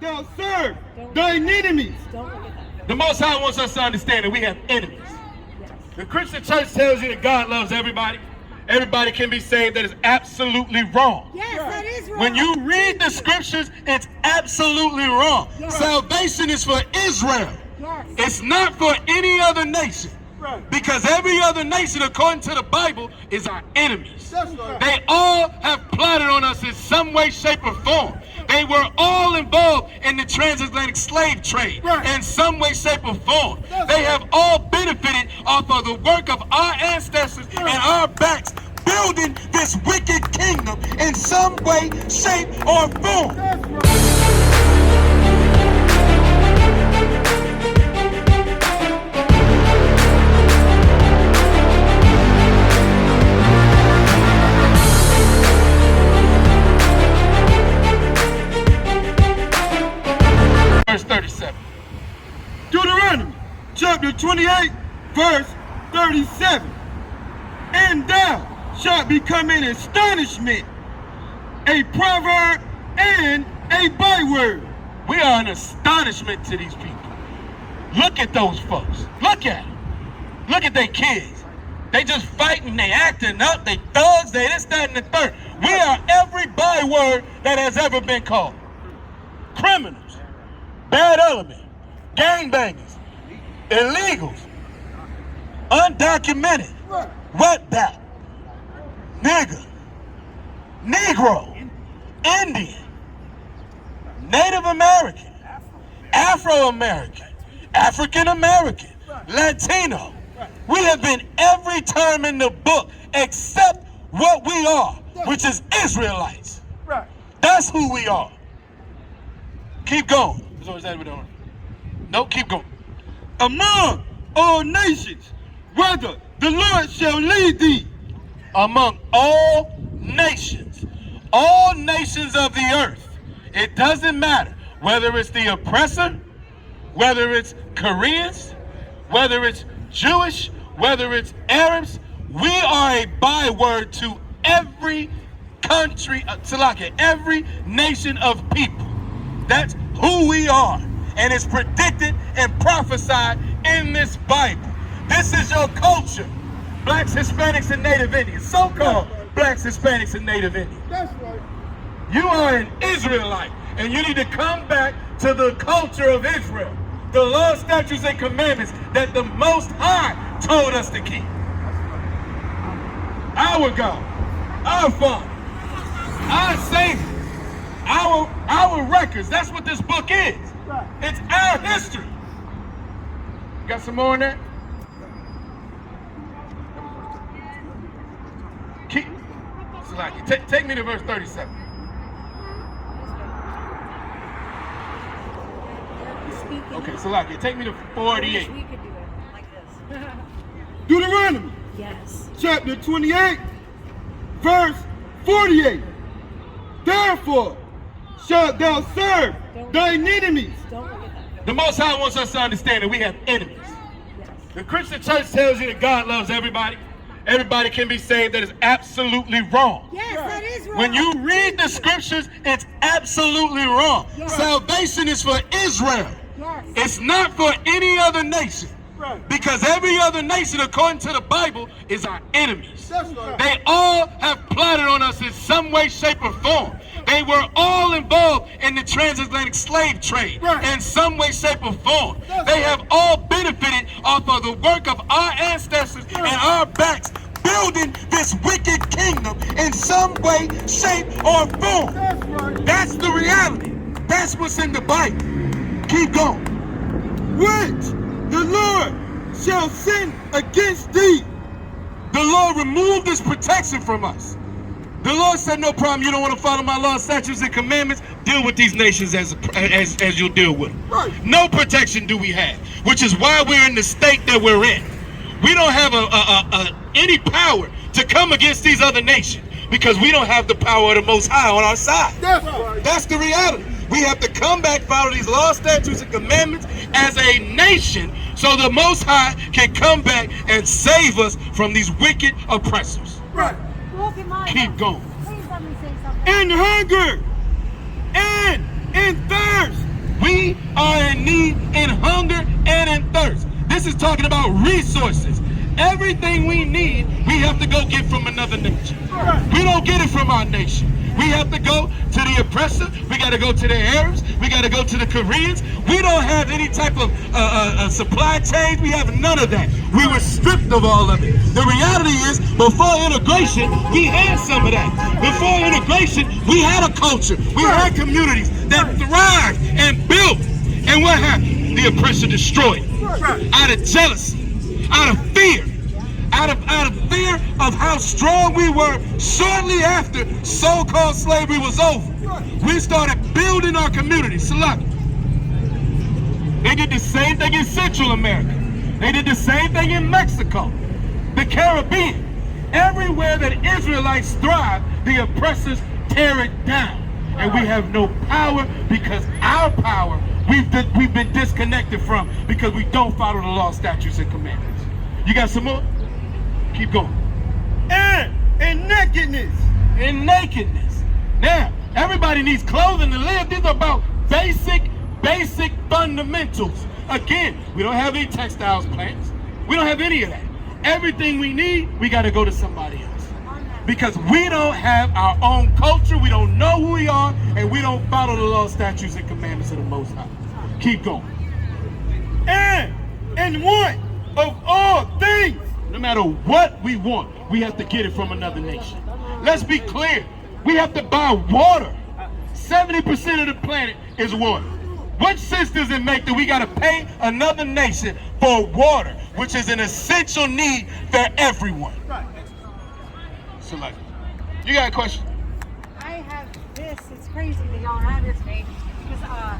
shalt thou serve thine enemies. The Most High wants us to understand that we have enemies. The Christian church tells you that God loves everybody. Everybody can be saved. That is absolutely wrong. Yes, that is wrong. When you read the scriptures, it's absolutely wrong. Yes. Salvation is for Israel. Yes. It's not for any other nation. Right. Because every other nation, according to the Bible, is our enemies. That's right. They all have plotted on us in some way, shape, or form. They were all involved in the transatlantic slave trade in some way, shape, or form. They have all benefited off of the work of our ancestors and our backs, building this wicked kingdom in some way, shape, or form. That's right. Verse 37. Deuteronomy chapter 28, verse 37. And thou shalt become an astonishment, a proverb, and a byword. We are an astonishment to these people. Look at those folks. Look at them. Look at their kids. They just fighting, they acting up, they thugs, they this, that, and the third. We are every byword that has ever been called. Criminals, bad element, gangbangers, illegals, undocumented, wetback, nigger, Negro, Indian, Native American, Afro-American, African-American, Latino. We have been every term in the book except what we are, which is Israelites. That's who we are. Keep going. No, keep going. Among all nations, whether the Lord shall lead thee. Among all nations of the earth. It doesn't matter whether it's the oppressor, whether it's Koreans, whether it's Jewish, whether it's Arabs. We are a byword to every country, every nation of people. That's who we are. And it's predicted and prophesied in this Bible. This is your culture. Blacks, Hispanics, and Native Indians. So-called Blacks, Hispanics, and Native Indians. That's right. You are an Israelite, and you need to come back to the culture of Israel. The laws, statutes, and commandments that the Most High told us to keep. Our God, our Father, our Savior, our records. That's what this book is. It's our history. Got some more in there? Take me to verse 37. Okay, Salaki, take me to 48. We could do it like this. Deuteronomy Yes. chapter 28, verse 48. Therefore shalt thou serve thine enemies. Don't look at that. The Most High wants us to understand that we have enemies. Yes. The Christian church tells you that God loves everybody. Everybody can be saved. That is absolutely wrong. Yes, that is wrong. When you read the scriptures, it's absolutely wrong. Yes. Salvation is for Israel. Yes. It's not for any other nation. Right. Because every other nation, according to the Bible, is our enemies. That's right. They all have plotted on us in some way, shape, or form. They were all involved in the transatlantic slave trade in some way, shape, or form. They have all benefited off of the work of our ancestors and our backs, building this wicked kingdom in some way, shape, or form. That's right. That's the reality. That's what's in the Bible. Keep going. Which the Lord shall send against thee. The Lord removed this protection from us. The Lord said, no problem, you don't want to follow my laws, statutes, and commandments, deal with these nations as you'll deal with them. Right. No protection do we have, which is why we're in the state that we're in. We don't have any power to come against these other nations because we don't have the power of the Most High on our side. That's right. That's the reality. We have to come back, follow these laws, statutes, and commandments as a nation so the Most High can come back and save us from these wicked oppressors. Right. Look at mine. Keep going. Please let me say something. In hunger and in thirst This is talking about resources. Everything we need, we have to go get from another nation. We don't get it from our nation. We have to go to the oppressor. We got to go to the Arabs. We got to go to the Koreans. We don't have any type of supply chains. We have none of that. We were stripped of all of it. The reality is, before integration, we had some of that. Before integration, we had a culture. We had communities that thrived and built. And what happened? The oppressor destroyed it. Out of jealousy, out of fear. Out of fear of how strong we were shortly after so-called slavery was over, we started building our communities. Select. They did the same thing in Central America. They did the same thing in Mexico, the Caribbean. Everywhere that Israelites thrive, the oppressors tear it down. And we have no power because our power we've been disconnected from because we don't follow the law, statutes, and commandments. You got some more? Keep going. And in nakedness. In nakedness. Now, everybody needs clothing to live. These are about basic fundamentals. Again, we don't have any textiles plants. We don't have any of that. Everything we need, we got to go to somebody else. Because we don't have our own culture, we don't know who we are, and we don't follow the law, statutes, and commandments of the Most High. Keep going. And in want of all things. No matter what we want, we have to get it from another nation. Let's be clear. We have to buy water. 70% of the planet is water. What sense does it make that we got to pay another nation for water, which is an essential need for everyone? Select. You got a question? I have this. It's crazy that y'all have this today. Because,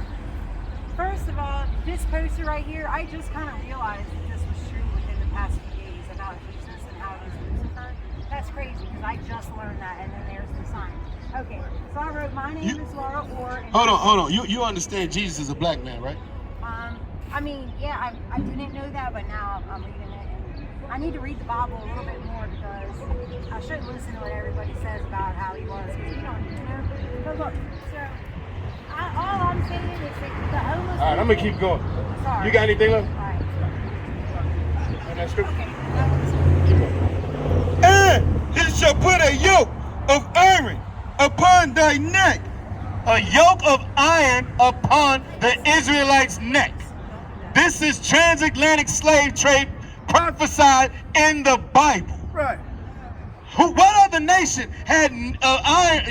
first of all, this poster right here, I just kind of realized that this was true within the past few days about Jesus and how he's Lucifer. That's crazy because I just learned that, and then there's the sign. Okay, so I wrote, my name is Laura Orr. Hold on. You understand Jesus is a black man, right? I mean, yeah, I didn't know that, but now I'm reading it, and I need to read the Bible a little bit more because I shouldn't listen to what everybody says about how he was, because we don't even know. But look, so all I'm saying is that the homeless. All right, I'm gonna keep going. Sorry. You got anything left? All right. And that's scripture. Okay. That was- And he shall put a yoke of iron upon thy neck. A yoke of iron upon the Israelites' neck. This is transatlantic slave trade prophesied in the Bible. Right. What other nation had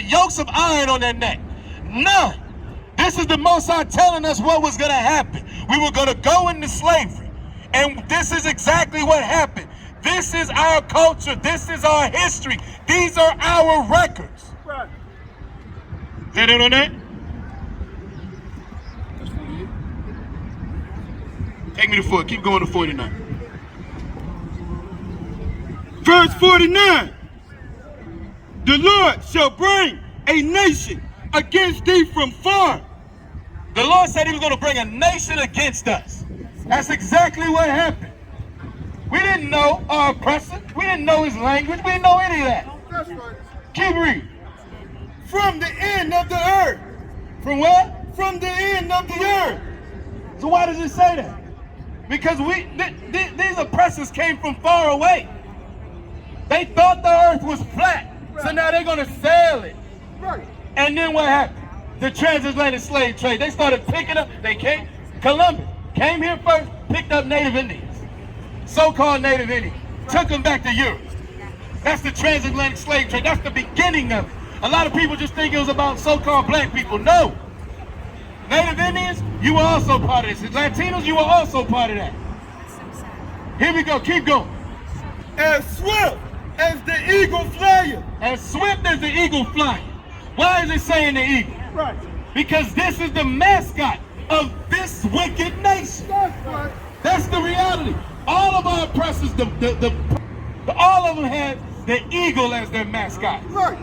yokes of iron on their neck? None. This is the Most High telling us what was going to happen. We were going to go into slavery. And this is exactly what happened. This is our culture. This is our history. These are our records. Right. Is that it on that? Take me to 4. Keep going to 49. Verse 49. The Lord shall bring a nation against thee from far. The Lord said he was going to bring a nation against us. That's exactly what happened. We didn't know our oppressor. We didn't know his language. We didn't know any of that. That's right. Keep reading. From the end of the earth. From where? From the end of the earth. So why does it say that? Because these oppressors came from far away. They thought the earth was flat. So now they're going to sail it. Right. And then what happened? The transatlantic slave trade. They started picking up. Columbus came here first, picked up Native Indians. So-called Native Indians. Took them back to Europe. That's the transatlantic slave trade. That's the beginning of it. A lot of people just think it was about so-called black people. No. Native Indians, you were also part of this. Latinos, you were also part of that. Here we go. Keep going. As swift as the eagle flyeth. As swift as the eagle flying. Why is it saying the eagle? Right. Because this is the mascot of this wicked nation. That's right. That's the reality. All of our oppressors, all of them had the eagle as their mascot. Right.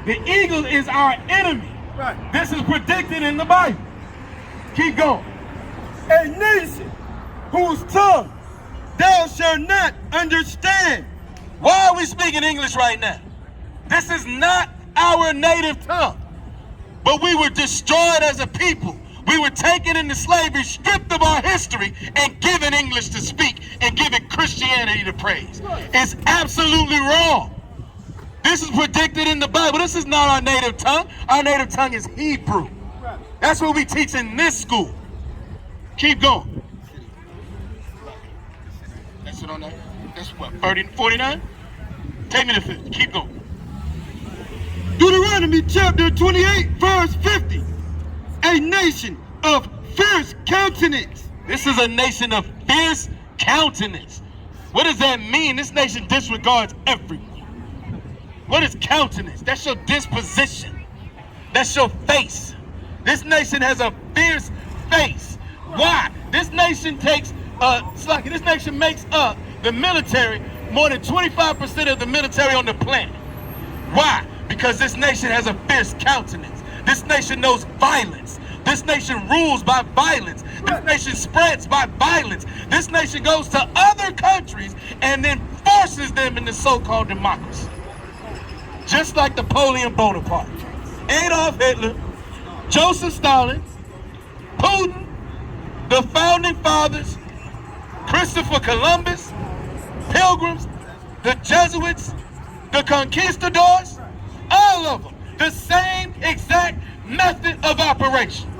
The eagle is our enemy. Right. This is predicted in the Bible. Keep going. A nation whose tongue thou shalt not understand. Why are we speaking English right now? This is not our native tongue. But we were destroyed as a people. We were taken into slavery, stripped of our history, and given English to speak and given Christianity to praise. It's absolutely wrong. This is predicted in the Bible. This is not our native tongue. Our native tongue is Hebrew. That's what we teach in this school. Keep going. That's it on that. That's what, 49? Take me to 50. Keep going. Deuteronomy chapter 28, verse 50. A nation of fierce countenance. This is a nation of fierce countenance. What does that mean? This nation disregards everyone. What is countenance? That's your disposition. That's your face. This nation has a fierce face. Why? This nation takes, this nation makes up the military, more than 25% of the military on the planet. Why? Because this nation has a fierce countenance. This nation knows violence. This nation rules by violence. This nation spreads by violence. This nation goes to other countries and then forces them into so-called democracy. Just like Napoleon Bonaparte, Adolf Hitler, Joseph Stalin, Putin, the founding fathers, Christopher Columbus, Pilgrims, the Jesuits, the conquistadors, all of them, the same exact method of operation.